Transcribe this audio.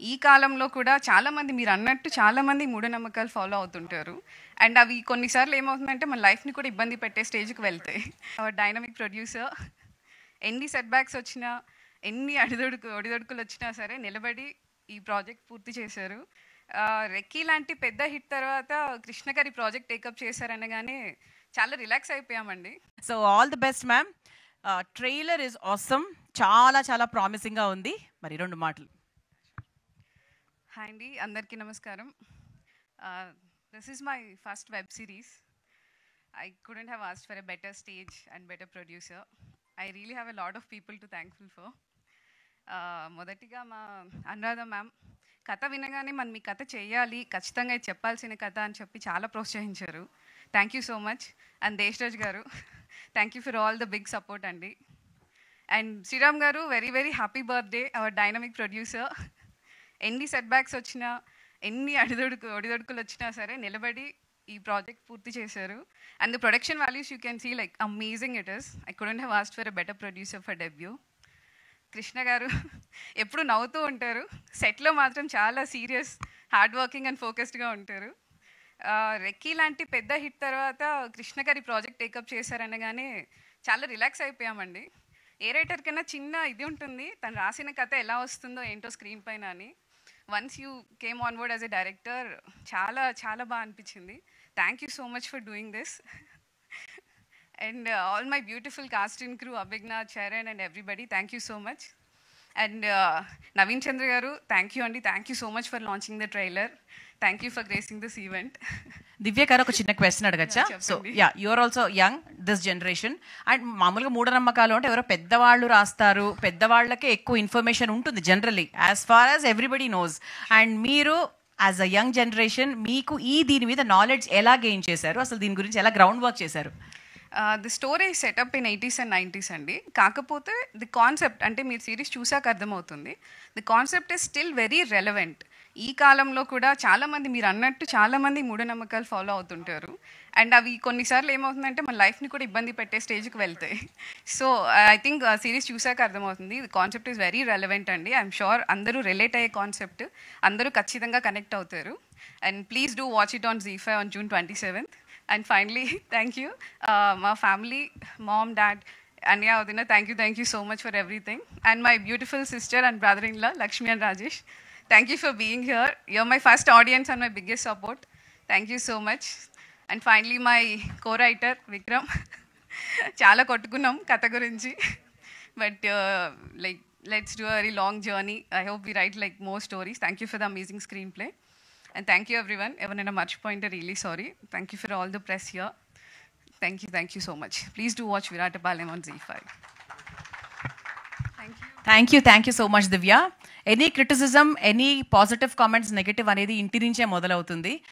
ఈ కాలంలో కూడా చాలామంది మీరు అన్నట్టు చాలామంది మూఢనమ్మకాలు ఫాలో అవుతుంటారు. అండ్ అవి కొన్నిసార్లు ఏమవుతుందంటే మన లైఫ్ని కూడా ఇబ్బంది పెట్టే స్టేజ్కి వెళ్తాయి. డైనమిక్ ప్రొడ్యూసర్ ఎన్ని సెట్ బ్యాక్స్ వచ్చినా, ఎన్ని ఒడిదొడుకులు వచ్చినా సరే నిలబడి ఈ ప్రాజెక్ట్ పూర్తి చేశారు. రెక్కీ లాంటి పెద్ద హిట్ తర్వాత కృష్ణ గారి ప్రాజెక్ట్ టేకప్ చేశారనగానే చాలా రిలాక్స్ అయిపోయామండి. So all the best ma'am. Trailer is awesome, చాలా చాలా ప్రామిసింగ్గా ఉంది. మరి 2 మాటలు. హాయ్ అండి, అందరికీ నమస్కారం. This is my first web series. I couldn't have asked for a better stage and better producer. I really have a lot of people to thankful for. మొదటిగా మా అనురాధ మ్యామ్ కథ వినగానే మనం మీ కథ చేయాలి, ఖచ్చితంగా ఇది చెప్పాల్సిన కథ అని చెప్పి చాలా ప్రోత్సహించారు. Thank you so much. And Desraj గారు, thank you for all the big support అండి. అండ్ శ్రీరామ్ గారు, very very happy birthday our dynamic producer. ఎన్ని సెట్ బ్యాక్స్ వచ్చినా, ఎన్ని ఒడిదొడుకులు వచ్చినా సరే నిలబడి ఈ ప్రాజెక్ట్ పూర్తి చేశారు. And the production values you can see like amazing it is. I couldn't have asked for a better producer for debut. Krishna garu ఎప్పుడు నవ్వుతూ ఉంటారు, సెట్లో మాత్రం చాలా సీరియస్, హార్డ్ వర్కింగ్ అండ్ ఫోకస్డ్గా ఉంటారు. రెక్కీ లాంటి పెద్ద హిట్ తర్వాత కృష్ణ గారి ప్రాజెక్ట్ టేకప్ చేశారనగానే చాలా రిలాక్స్ అయిపోయామండి. ఏ రైటర్ కన్నా చిన్న ఇది ఉంటుంది, తను రాసిన కథ ఎలా వస్తుందో ఏంటో స్క్రీన్ పైన అని. Once you came on board as a director చాలా చాలా బాగా అనిపించింది. Thank you so much for doing this. And all my beautiful cast and crew, Abhigna, Charan and everybody, thank you so much. And Naveen Chandra garu, thank you Andy, thank you so much for launching the trailer. Thank you for gracing this event. Divya గారు, ఒక చిన్న question అడగచ్చా? So you are also young this generation. And మామూలుగా మూఢనమ్మకాలు అంటే ఎవరో పెద్దవాళ్ళు రాస్తారు, పెద్దవాళ్ళకే ఎక్కువ ఇన్ఫర్మేషన్ ఉంటుంది generally, as far as everybody knows. And మీరు యాజ్ అ యంగ్ జనరేషన్ మీకు దీని మీద నాలెడ్జ్ ఎలా గెయిన్ చేశారు, అసలు దీని గురించి ఎలా గ్రౌండ్ వర్క్ చేశారు? The story setup in 80s and 90s అండి. కాకపోతే ది కాన్సెప్ట్ అంటే మీరు సిరీస్ చూసాక అర్థమవుతుంది, the concept is still very relevant. ఈ కాలంలో కూడా చాలామంది మీరు అన్నట్టు చాలామంది మూఢనమ్మకాలు ఫాలో అవుతుంటారు. అండ్ అవి కొన్నిసార్లు ఏమవుతుందంటే మన లైఫ్ని కూడా ఇబ్బంది పెట్టే స్టేజ్కి వెళ్తాయి. సో ఐ థింక్ సిరీస్ చూసాక అర్థమవుతుంది, the concept is very relevant అండి. ఐఎమ్ షూర్ అందరూ రిలేట్ అయ్యే కాన్సెప్ట్, అందరూ ఖచ్చితంగా కనెక్ట్ అవుతారు. And please do watch it on ZEE5 on June 27th. And finally, thank you, my family, mom, dad, Anya, Udina, thank you so much for everything. And my beautiful sister and brother-in-law, Lakshmi and Rajesh, thank you for being here. You're my first audience and my biggest support. Thank you so much. And finally, my co-writer, Vikram. Chala kottukunnam katha gurinchi. But like, let's do a very long journey. I hope we write like more stories. Thank you for the amazing screenplay. And thank you everyone. Evanna much point, really sorry. Thank you for all the press here. Thank you so much. Please do watch Viratapalayam on ZEE5. Thank you so much, Divya. Any criticism, any positive comments, negative అనేది ఇంటి నుంచే మొదలవుతుంది.